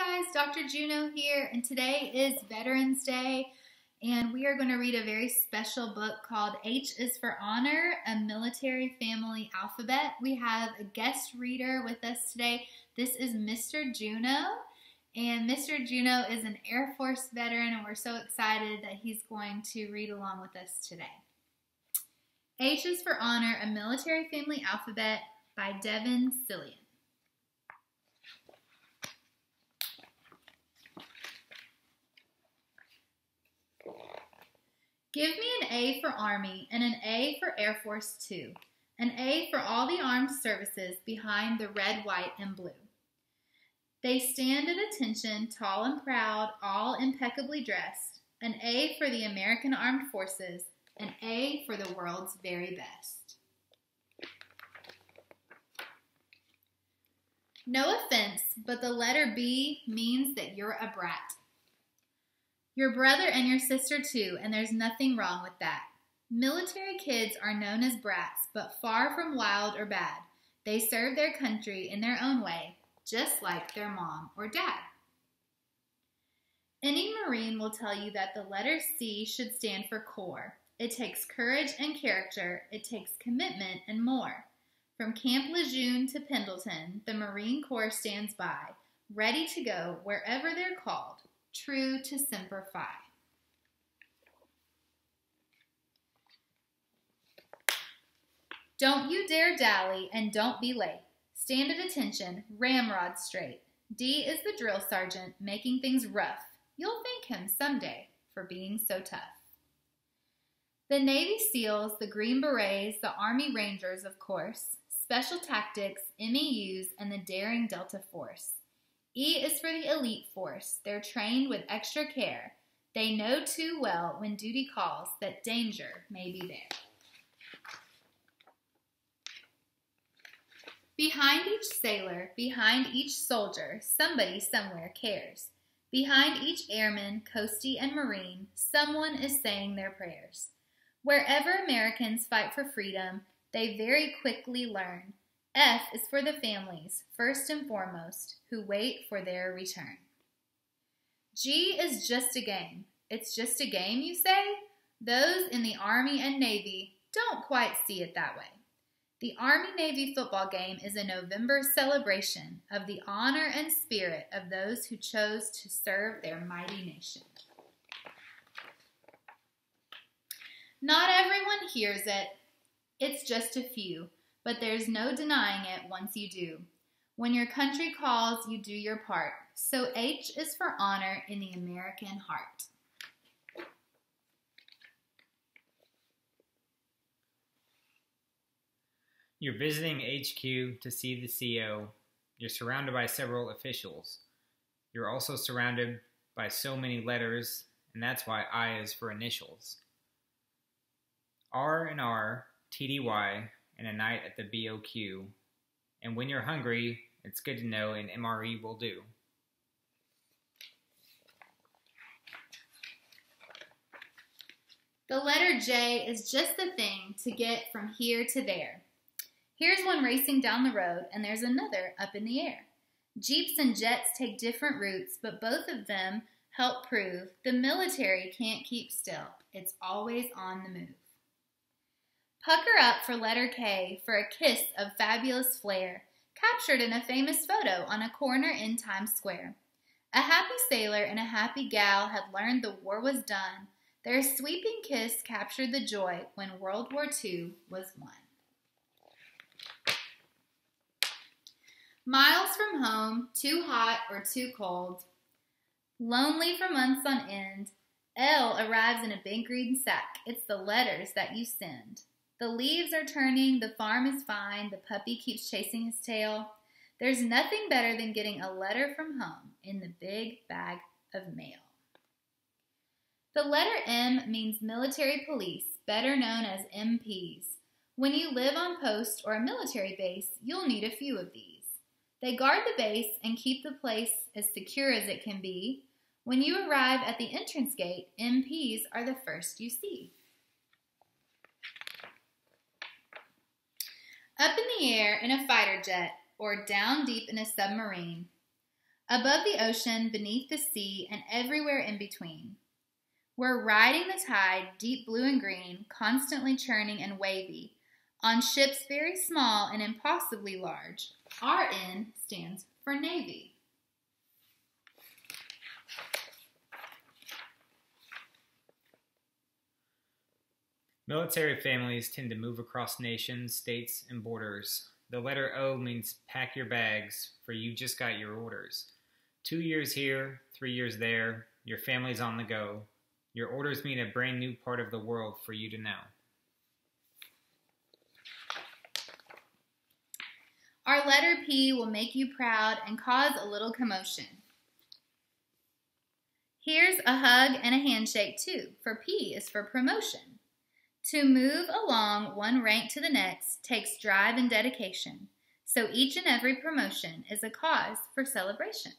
guys, Dr. Juno here, and today is Veterans Day, and we are going to read a very special book called H is for Honor, a Military Family Alphabet. We have a guest reader with us today. This is Mr. Juno, and Mr. Juno is an Air Force veteran, and we're so excited that he's going to read along with us today. H is for Honor, a Military Family Alphabet by Devin Cillian. Give me an A for Army and an A for Air Force too. An A for all the armed services behind the red, white, and blue. They stand at attention, tall and proud, all impeccably dressed. An A for the American Armed Forces. An A for the world's very best. No offense, but the letter B means that you're a brat. Your brother and your sister too, and there's nothing wrong with that. Military kids are known as brats, but far from wild or bad. They serve their country in their own way, just like their mom or dad. Any Marine will tell you that the letter C should stand for Corps. It takes courage and character, it takes commitment and more. From Camp Lejeune to Pendleton, the Marine Corps stands by, ready to go wherever they're called. True to Semper Fi. Don't you dare dally and don't be late. Stand at attention, ramrod straight. D is the drill sergeant, making things rough. You'll thank him someday for being so tough. The Navy SEALs, the Green Berets, the Army Rangers, of course, Special Tactics, MEUs, and the daring Delta Force. E is for the elite force. They're trained with extra care. They know too well when duty calls that danger may be there. Behind each sailor, behind each soldier, somebody somewhere cares. Behind each airman, coastie, and marine, someone is saying their prayers. Wherever Americans fight for freedom, they very quickly learn. F is for the families, first and foremost, who wait for their return. G is just a game. It's just a game, you say? Those in the Army and Navy don't quite see it that way. The Army-Navy football game is a November celebration of the honor and spirit of those who chose to serve their mighty nation. Not everyone hears it. It's just a few. But there's no denying it once you do. When your country calls, you do your part. So H is for honor in the American heart. You're visiting HQ to see the CO. You're surrounded by several officials. You're also surrounded by so many letters, and that's why I is for initials. R and R, TDY, and a night at the BOQ. And when you're hungry, it's good to know an MRE will do. The letter J is just the thing to get from here to there. Here's one racing down the road, and there's another up in the air. Jeeps and jets take different routes, but both of them help prove the military can't keep still. It's always on the move. Pucker up for letter K for a kiss of fabulous flair, captured in a famous photo on a corner in Times Square. A happy sailor and a happy gal had learned the war was done. Their sweeping kiss captured the joy when World War II was won. Miles from home, too hot or too cold, lonely for months on end, L arrives in a big green sack. It's the letters that you send. The leaves are turning, the farm is fine, the puppy keeps chasing his tail. There's nothing better than getting a letter from home in the big bag of mail. The letter M means military police, better known as MPs. When you live on post or a military base, you'll need a few of these. They guard the base and keep the place as secure as it can be. When you arrive at the entrance gate, MPs are the first you see. Up in the air in a fighter jet or down deep in a submarine, above the ocean, beneath the sea, and everywhere in between. We're riding the tide, deep blue and green, constantly churning and wavy, on ships very small and impossibly large. Our N stands for Navy. Military families tend to move across nations, states, and borders. The letter O means pack your bags, for you just got your orders. 2 years here, 3 years there, your family's on the go. Your orders mean a brand new part of the world for you to know. Our letter P will make you proud and cause a little commotion. Here's a hug and a handshake too, for P is for promotion. To move along one rank to the next takes drive and dedication, so each and every promotion is a cause for celebration.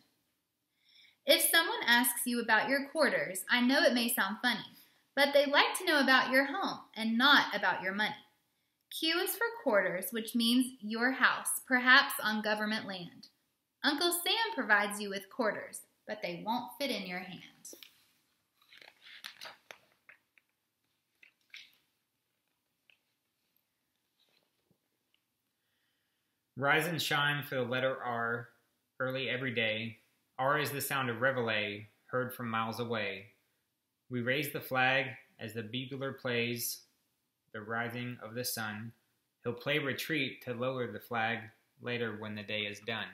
If someone asks you about your quarters, I know it may sound funny, but they like to know about your home and not about your money. Q is for quarters, which means your house, perhaps on government land. Uncle Sam provides you with quarters, but they won't fit in your hand. Rise and shine for the letter R, early every day. R is the sound of reveille, heard from miles away. We raise the flag as the bugler plays the rising of the sun. He'll play retreat to lower the flag later when the day is done.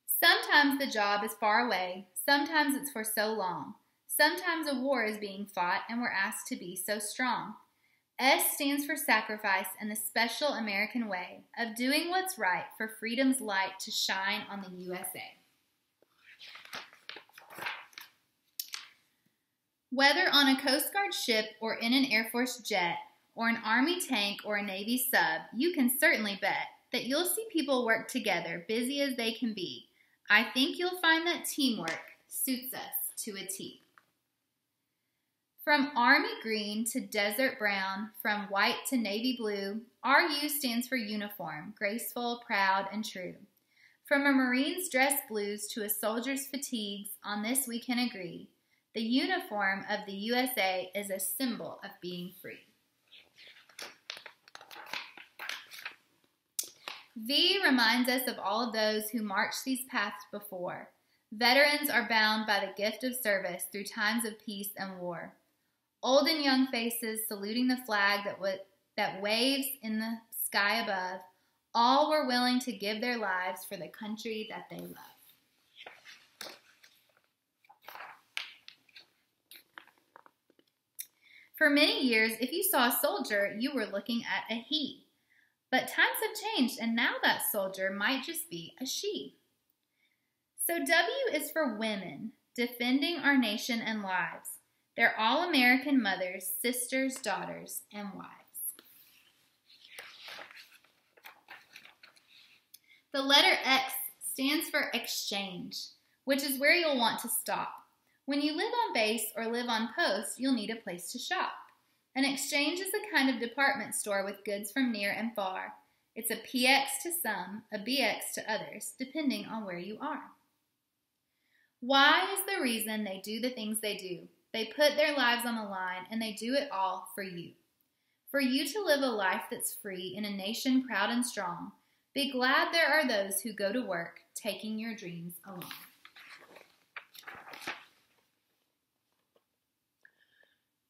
Sometimes the job is far away, sometimes it's for so long. Sometimes a war is being fought and we're asked to be so strong. S stands for sacrifice and the special American way of doing what's right for freedom's light to shine on the USA. Whether on a Coast Guard ship or in an Air Force jet or an Army tank or a Navy sub, you can certainly bet that you'll see people work together, busy as they can be. I think you'll find that teamwork suits us to a T. From army green to desert brown, from white to navy blue, RU stands for uniform, graceful, proud, and true. From a Marine's dress blues to a soldier's fatigues, on this we can agree. The uniform of the USA is a symbol of being free. V reminds us of all of those who marched these paths before. Veterans are bound by the gift of service through times of peace and war. Old and young faces saluting the flag that waves in the sky above, all were willing to give their lives for the country that they love. For many years, if you saw a soldier, you were looking at a he. But times have changed, and now that soldier might just be a she. So W is for women, defending our nation and lives. They're all American mothers, sisters, daughters, and wives. The letter X stands for exchange, which is where you'll want to stop. When you live on base or live on post, you'll need a place to shop. An exchange is a kind of department store with goods from near and far. It's a PX to some, a BX to others, depending on where you are. Y is the reason they do the things they do. They put their lives on the line, and they do it all for you. For you to live a life that's free in a nation proud and strong, be glad there are those who go to work, taking your dreams along.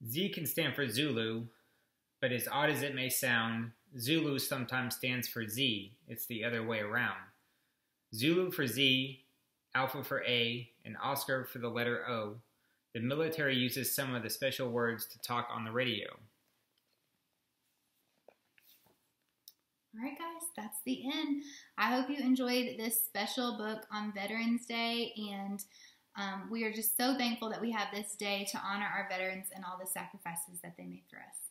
Z can stand for Zulu, but as odd as it may sound, Zulu sometimes stands for Z. It's the other way around. Zulu for Z, Alpha for A, and Oscar for the letter O. The military uses some of the special words to talk on the radio. All right, guys, that's the end. I hope you enjoyed this special book on Veterans Day, and we are just so thankful that we have this day to honor our veterans and all the sacrifices that they made for us.